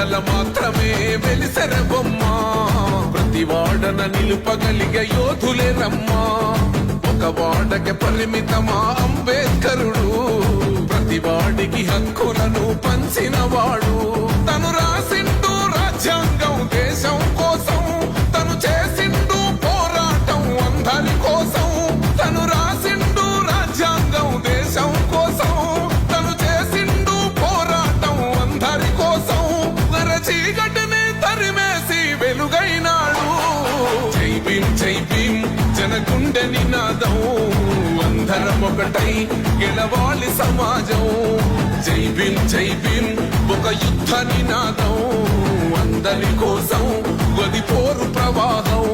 వాడల మాత్రమే వెలిసెర బొమ్మ ప్రతి వాడన నిలుపగలిగే యోధులే రమ్మా ఒక వాడకి పరిమితమా అంబేద్కరుడు ప్రతి వాడికి హక్కులను పంచిన వాడు తను రాసిండు రాజ్యాంగం దేశం కోసం తను చేసిండు పోరాటం అందరి కోసం తను రాసిండు రాజ్యాంగం దేశం కోసం తను చేసిండు పోరాటం అందరి కోసం చీకటిని తరిమేసి వెలుగైనాడు జై భీమ్ జనగుండె నినాదం అందరం ఒకటై గెలవాలి సమాజం జై భీమ్ ఒక యుద్ధ నినాదం అందరి కోసం గది పోరు ప్రవాహం